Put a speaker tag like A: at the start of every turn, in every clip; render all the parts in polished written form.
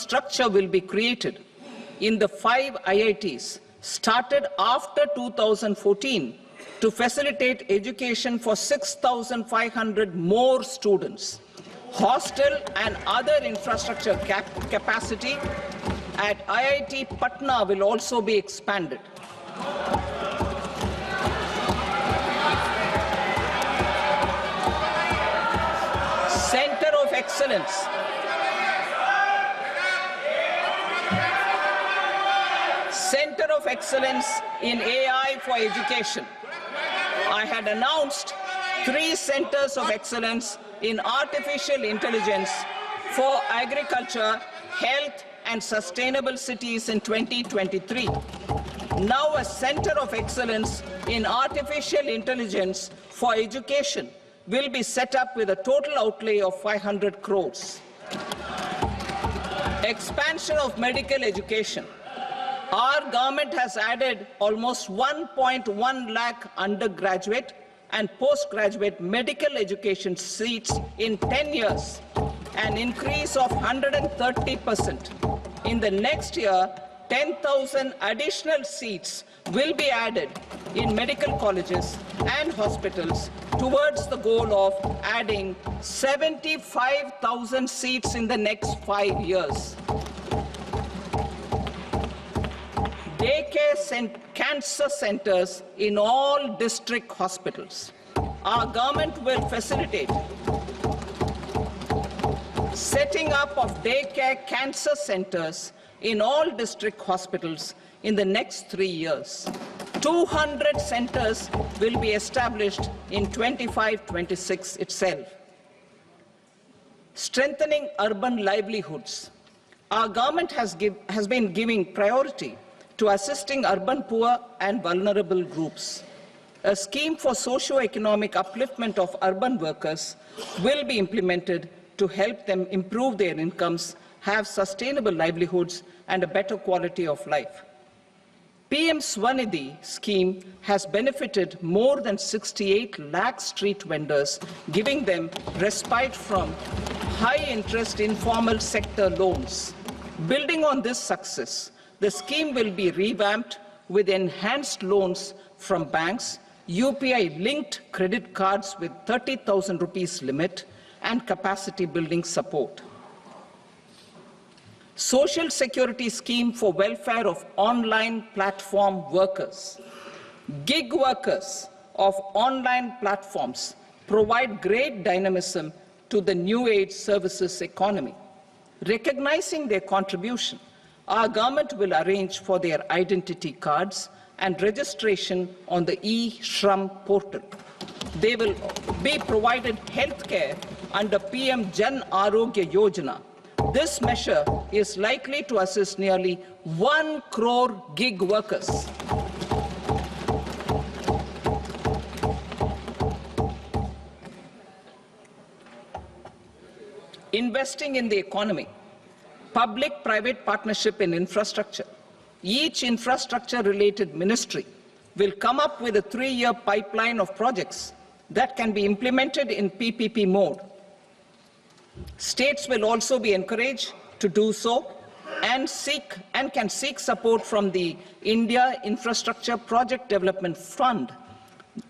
A: infrastructure will be created in the 5 IITs started after 2014 to facilitate education for 6,500 more students. Hostel and other infrastructure capacity at IIT Patna will also be expanded. Center of Excellence. Center of Excellence in AI for Education. I had announced 3 centers of excellence in artificial intelligence for agriculture, health, and sustainable cities in 2023. Now a center of excellence in artificial intelligence for education will be set up with a total outlay of 500 crores. Expansion of medical education. Our government has added almost 1.1 lakh undergraduate and postgraduate medical education seats in 10 years, an increase of 130%. In the next year, 10,000 additional seats will be added in medical colleges and hospitals towards the goal of adding 75,000 seats in the next 5 years. Daycare cancer centers in all district hospitals. Our government will facilitate setting up of daycare cancer centers in all district hospitals in the next 3 years. 200 centers will be established in 25-26 itself. Strengthening urban livelihoods. Our government has been giving priority to assisting urban poor and vulnerable groups. A scheme for socio-economic upliftment of urban workers will be implemented to help them improve their incomes, have sustainable livelihoods, and a better quality of life. PM Swanidhi scheme has benefited more than 68 lakh street vendors, giving them respite from high-interest informal sector loans. Building on this success, the scheme will be revamped with enhanced loans from banks, UPI-linked credit cards with 30,000 rupees limit, and capacity building support. Social Security Scheme for welfare of online platform workers. Gig workers of online platforms provide great dynamism to the new age services economy. Recognizing their contribution, our government will arrange for their identity cards and registration on the e-Shram portal. They will be provided health care under PM Jan Arogya Yojana. This measure is likely to assist nearly 1 crore gig workers. Investing in the economy. Public-private partnership in infrastructure. Each infrastructure-related ministry will come up with a 3-year pipeline of projects that can be implemented in PPP mode. States will also be encouraged to do so and can seek support from the India Infrastructure Project Development Fund,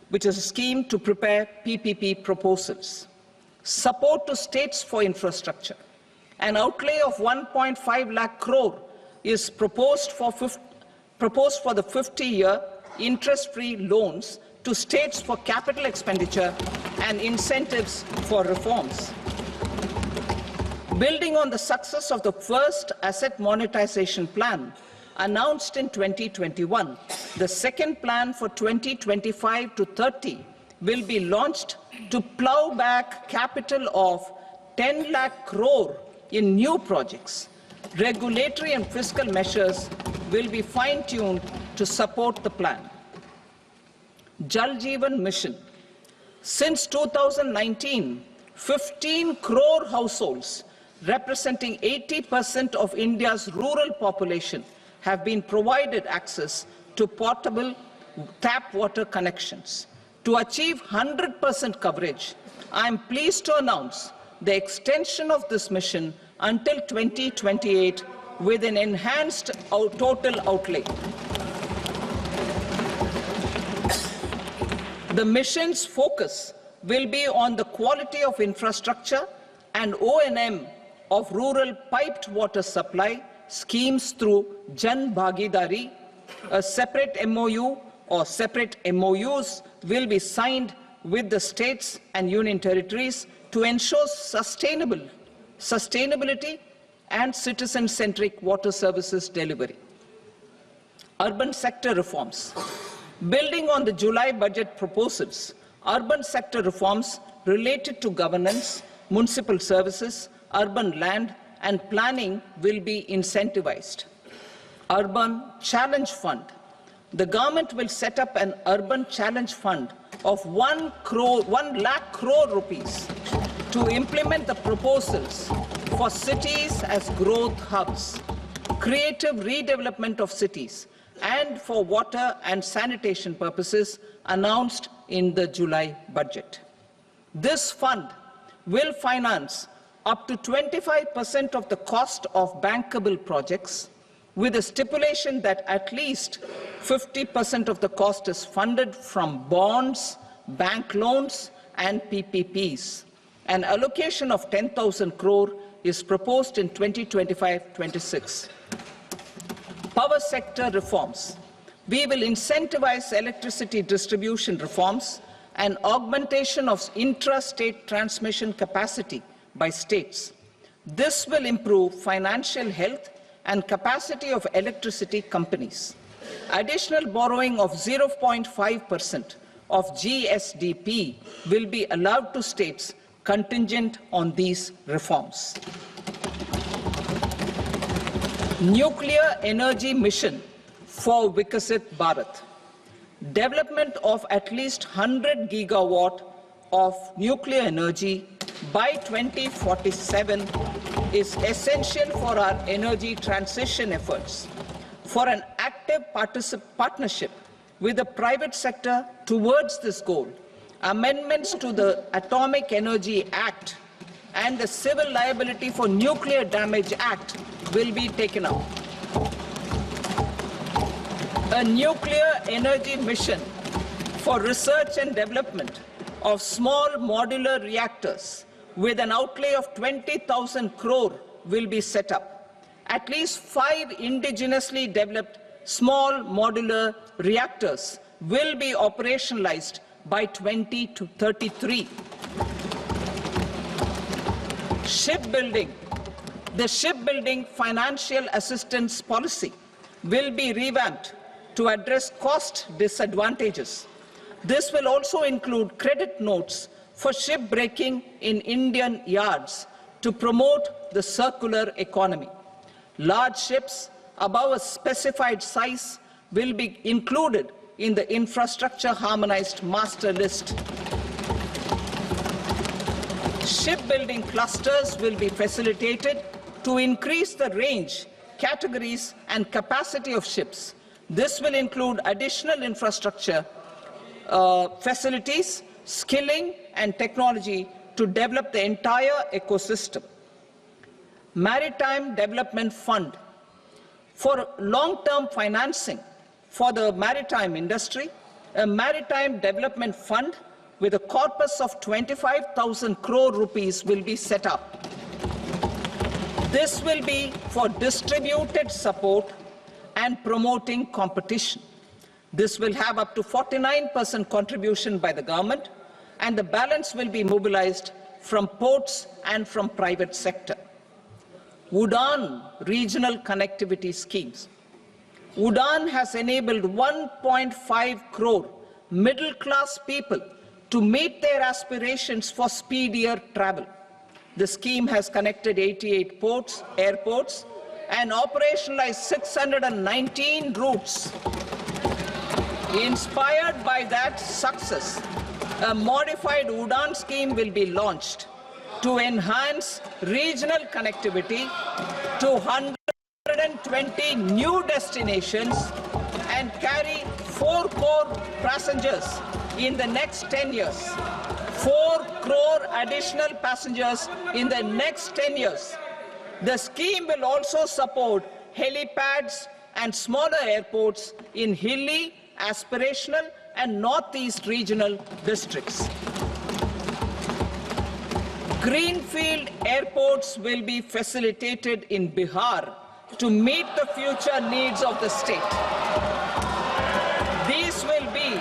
A: which is a scheme to prepare PPP proposals. Support to states for infrastructure. An outlay of 1.5 lakh crore is proposed for the 50-year interest-free loans to states for capital expenditure and incentives for reforms. Building on the success of the first asset monetization plan announced in 2021, the second plan for 2025 to 30 will be launched to plow back capital of 10 lakh crore in new projects. Regulatory and fiscal measures will be fine-tuned to support the plan. Jal Jeevan Mission. Since 2019, 15 crore households, representing 80% of India's rural population, have been provided access to portable tap water connections. To achieve 100% coverage, I am pleased to announce the extension of this mission until 2028 with an enhanced total outlay. The mission's focus will be on the quality of infrastructure and O&M of rural piped water supply schemes through Jan Bhagidari. A separate MOU or separate MOUs will be signed with the states and union territories to ensure sustainability and citizen-centric water services delivery. Urban sector reforms. Building on the July budget proposals, urban sector reforms related to governance, municipal services, urban land and planning will be incentivized. Urban Challenge Fund. The government will set up an Urban Challenge Fund of 1 lakh crore rupees to implement the proposals for cities as growth hubs, creative redevelopment of cities, and for water and sanitation purposes announced in the July budget. This fund will finance up to 25% of the cost of bankable projects, with a stipulation that at least 50% of the cost is funded from bonds, bank loans, and PPPs. An allocation of 10,000 crore is proposed in 2025-26. Power sector reforms. We will incentivize electricity distribution reforms and augmentation of intra-state transmission capacity by states. This will improve financial health and capacity of electricity companies. Additional borrowing of 0.5% of GSDP will be allowed to states contingent on these reforms. Nuclear energy mission for Vikasit Bharat. Development of at least 100 gigawatt of nuclear energy by 2047 is essential for our energy transition efforts. For an active partnership with the private sector towards this goal, amendments to the Atomic Energy Act and the Civil Liability for Nuclear Damage Act will be taken up. A nuclear energy mission for research and development of small modular reactors with an outlay of 20,000 crore will be set up. At least 5 indigenously developed small modular reactors will be operationalized by 2033. Shipbuilding. The shipbuilding financial assistance policy will be revamped to address cost disadvantages. This will also include credit notes for shipbreaking in Indian yards to promote the circular economy. Large ships above a specified size will be included in the infrastructure harmonized master list. Shipbuilding clusters will be facilitated to increase the range, categories, and capacity of ships. This will include additional infrastructure, facilities, skilling, and technology to develop the entire ecosystem. Maritime Development Fund. For long-term financing for the maritime industry, a Maritime Development Fund with a corpus of 25,000 crore rupees will be set up. This will be for distributed support and promoting competition. This will have up to 49% contribution by the government, and the balance will be mobilized from ports and from private sector. UDAN regional connectivity schemes. UDAN has enabled 1.5 crore middle-class people to meet their aspirations for speedier travel. The scheme has connected 88 ports, airports, and operationalized 619 routes. Inspired by that success, a modified UDAN scheme will be launched to enhance regional connectivity to 120 new destinations and carry 4 crore passengers in the next 10 years. 4 crore additional passengers in the next 10 years. The scheme will also support helipads and smaller airports in hilly, aspirational and northeast regional districts. Greenfield airports will be facilitated in Bihar to meet the future needs of the state. These will be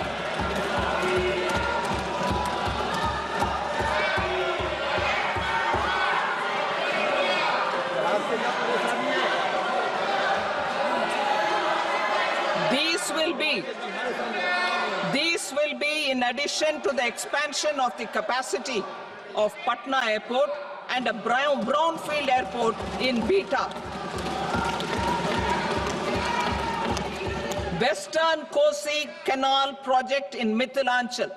A: in addition to the expansion of the capacity of Patna Airport and a brownfield airport in Beta. Western Kosi Canal project in Mithilanchal.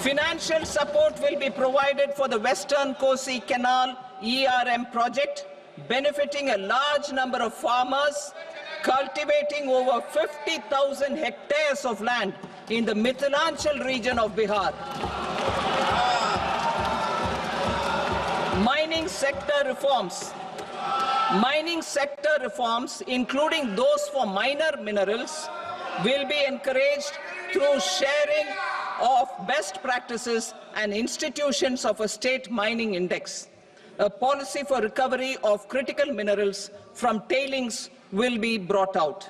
A: Financial support will be provided for the Western Kosi Canal ERM project, benefiting a large number of farmers cultivating over 50,000 hectares of land in the Mithilanchal region of Bihar. Mining sector reforms, including those for minor minerals, will be encouraged through sharing of best practices and institutions of a state mining index. A policy for recovery of critical minerals from tailings will be brought out.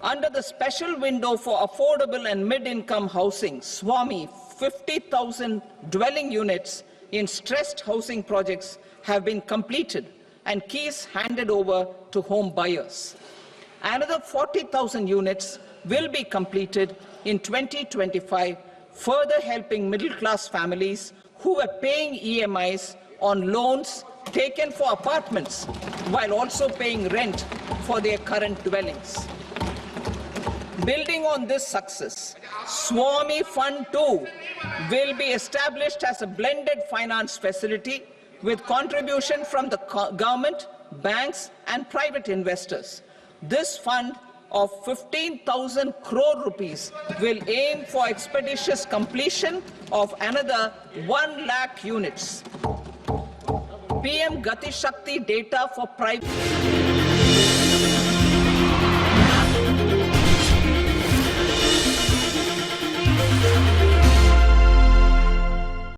A: Under the special window for affordable and mid-income housing, SWAMI, 50,000 dwelling units in stressed housing projects have been completed and keys handed over to home buyers. Another 40,000 units will be completed in 2025, further helping middle-class families who are paying EMIs on loans taken for apartments while also paying rent for their current dwellings. Building on this success, SWAMI Fund 2 will be established as a blended finance facility with contribution from the government, banks and private investors. This fund of 15,000 crore rupees will aim for expeditious completion of another 1 lakh units. PM Gati Shakti data for private